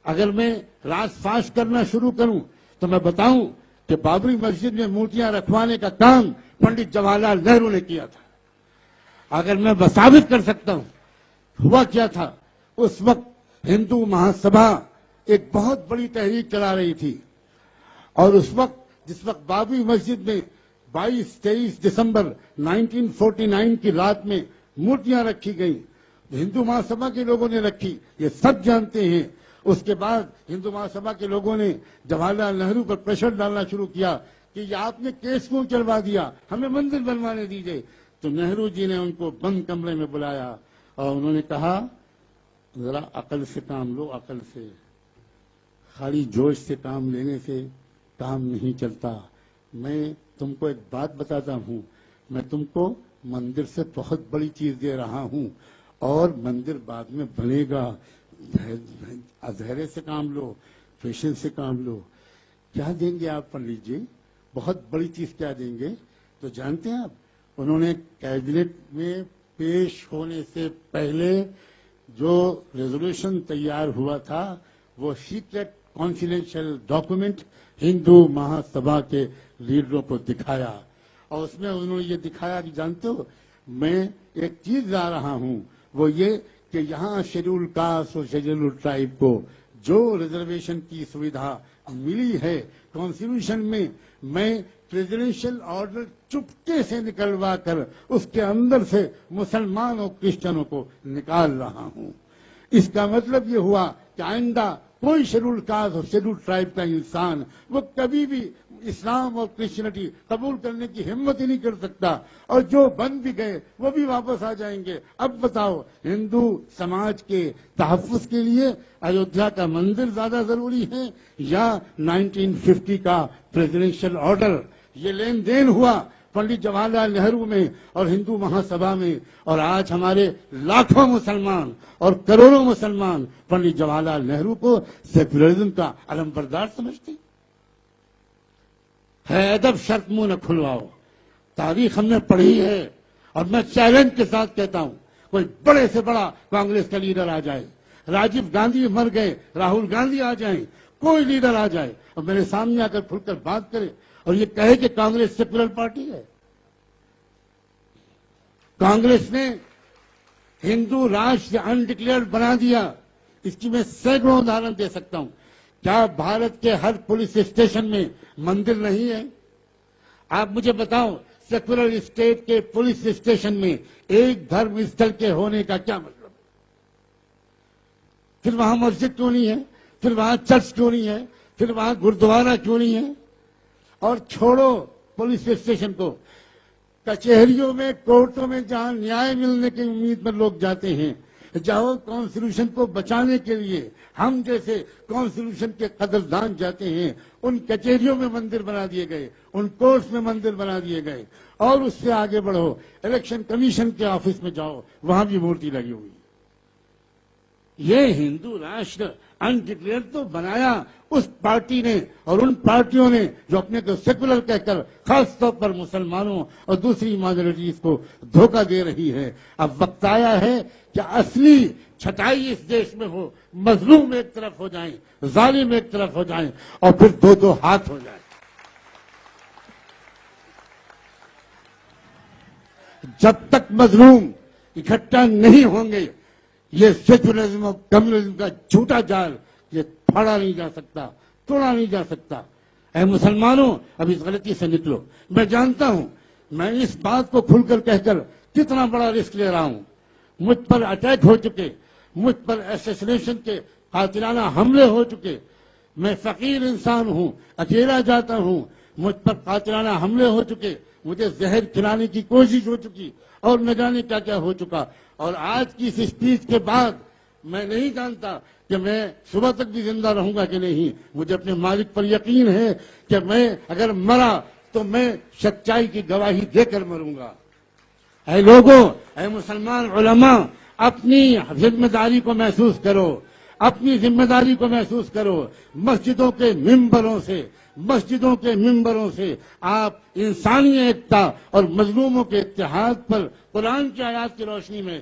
اگر میں راز فاش کرنا شروع کروں تو میں بتاؤں کہ بابری مسجد میں مورتیاں رکھوانے کا کام پنڈت جواہر لال نہرو نے کیا تھا. اگر میں ثابت کر سکتا ہوں ہوا کیا تھا، اس وقت ہندو مہاسبھا ایک بہت بڑی تحریک چلا رہی تھی، اور اس وقت جس وقت بابری مسجد میں 22-23 دسمبر 1949 کی رات میں مورتیاں رکھی گئیں، ہندو مہاسبھا کے لوگوں نے رکھی، یہ سب جانتے ہیں. اس کے بعد ہندو مہاسبھا کے لوگوں نے جواہر لال نہرو پر پریشر ڈالنا شروع کیا کہ یہ آپ نے کیس کیوں چلوا دیا، ہمیں مندر بنوانے دیجیے. تو نہرو جی نے ان کو بند کمرے میں بلایا اور انہوں نے کہا ذرا عقل سے کام لو، عقل سے، خالی جوش سے کام لینے سے کام نہیں چلتا. میں تم کو ایک بات بتاتا ہوں، میں تم کو مندر سے بہت بڑی چیز دے رہا ہوں، اور مندر بعد میں بنے گا. دھیرے سے کام لو، پیشنس سے کام لو. کیا دیں گے آپ پنڈت جی؟ بہت بڑی چیز کیا دیں گے؟ تو جانتے ہیں آپ، انہوں نے کیبنٹ میں پیش ہونے سے پہلے جو ریزولوشن تیار ہوا تھا وہ سیکرٹ کانفیڈینشیل ڈاکومنٹ ہندو مہاسبھا کے لیڈروں کو دکھایا، اور اس میں انہوں نے یہ دکھایا کہ جانتے ہو میں ایک چیز لا رہا ہوں، وہ یہ کہ یہاں شیڈول کاسٹ اور شیڈول ٹرائب کو جو ریزرویشن کی سویدھا ملی ہے کانسٹیٹیوشن میں پریزیڈنشیل آرڈر چپکے سے نکلوا کر اس کے اندر سے مسلمان اور کرسچنوں کو نکال رہا ہوں. اس کا مطلب یہ ہوا کہ آئندہ کوئی شیڈول کاسٹ اور شیڈول ٹرائب کا انسان وہ کبھی بھی اسلام اور کرسچینٹی قبول کرنے کی ہمت ہی نہیں کر سکتا، اور جو بن بھی گئے وہ بھی واپس آ جائیں گے. اب بتاؤ، ہندو سماج کے تحفظ کے لیے ایودھیا کا مندر زیادہ ضروری ہے یا 1950 کا پریزیڈنشیل آرڈر؟ یہ لین دین ہوا پنڈت جواہر لال نہرو میں اور ہندو مہاسبھا میں، اور آج ہمارے لاکھوں مسلمان اور کروڑوں مسلمان پنڈت جواہر لال نہرو کو سیکولرزم کا علم بردار سمجھتے ہیں. ہے ادب شرط منہ نہ کھلواؤ. تاریخ ہم نے پڑھی ہے، اور میں چیلنج کے ساتھ کہتا ہوں کوئی بڑے سے بڑا کانگریس کا لیڈر آ جائے، راجیو گاندھی مر گئے، راہل گاندھی آ جائیں، کوئی لیڈر آ جائے اور میرے سامنے آ کر کھل کر بات کرے اور یہ کہے کہ کانگریس سیکولر پارٹی ہے. کانگریس نے ہندو راشٹر انڈکلیئرڈ بنا دیا. اس کی میں سینکڑوں ادھارن دے سکتا ہوں. کیا بھارت کے ہر پولیس اسٹیشن میں مندر نہیں ہے؟ آپ مجھے بتاؤ، سیکولر اسٹیٹ کے پولیس اسٹیشن میں ایک دھرم استھل کے ہونے کا کیا مطلب؟ پھر وہاں مسجد کیوں نہیں ہے؟ پھر وہاں چرچ کیوں نہیں ہے؟ پھر وہاں گردوارہ کیوں نہیں ہے؟ اور چھوڑو پولیس اسٹیشن کو، کچہریوں میں، کورٹوں میں جہاں نیائے ملنے کی امید میں لوگ جاتے ہیں، جاؤ کانسٹیٹیوشن کو بچانے کے لیے ہم جیسے کانسٹیٹیوشن کے قدردان جاتے ہیں، ان کچہریوں میں مندر بنا دیے گئے، ان کورٹس میں مندر بنا دیے گئے. اور اس سے آگے بڑھو، الیکشن کمیشن کے آفس میں جاؤ، وہاں بھی مورتی لگی ہوئی. یہ ہندو راشٹر انڈکلیئر تو بنایا اس پارٹی نے اور ان پارٹیوں نے جو اپنے کو سیکولر کہہ کر خاص طور پر مسلمانوں اور دوسری مائنورٹیز کو دھوکہ دے رہی ہے. اب وقت آیا ہے کہ اصلی چھٹائی اس دیش میں ہو، مظلوم ایک طرف ہو جائیں، ظالم ایک طرف ہو جائیں، اور پھر دو دو ہاتھ ہو جائیں. جب تک مظلوم اکٹھا نہیں ہوں گے یہ سیکولرزم اور کمیونزم کا جھوٹا جال یہ پھاڑا نہیں جا سکتا، توڑا نہیں جا سکتا. اے مسلمانوں، اب اس غلطی سے نکلو. میں جانتا ہوں میں اس بات کو کھل کر کہہ کر کتنا بڑا رسک لے رہا ہوں. مجھ پر اٹیک ہو چکے، مجھ پر ایسیسنیشن کے قاتلانہ حملے ہو چکے. میں فقیر انسان ہوں، اکیلا جاتا ہوں. مجھ پر قاتلانہ حملے ہو چکے، مجھے زہر کھلانے کی کوشش ہو چکی، اور نہ جانے کیا کیا ہو چکا. اور آج کی اس اسپیچ کے بعد میں نہیں جانتا کہ میں صبح تک بھی زندہ رہوں گا کہ نہیں. مجھے اپنے مالک پر یقین ہے کہ میں اگر مرا تو میں سچائی کی گواہی دے کر مروں گا. اے لوگوں، اے مسلمان علماء، اپنی ذمہ داری کو محسوس کرو، اپنی ذمہ داری کو محسوس کرو. مسجدوں کے ممبروں سے آپ انسانی ایکتا اور مظلوموں کے اتحاد پر قرآن کی آیات کی روشنی میں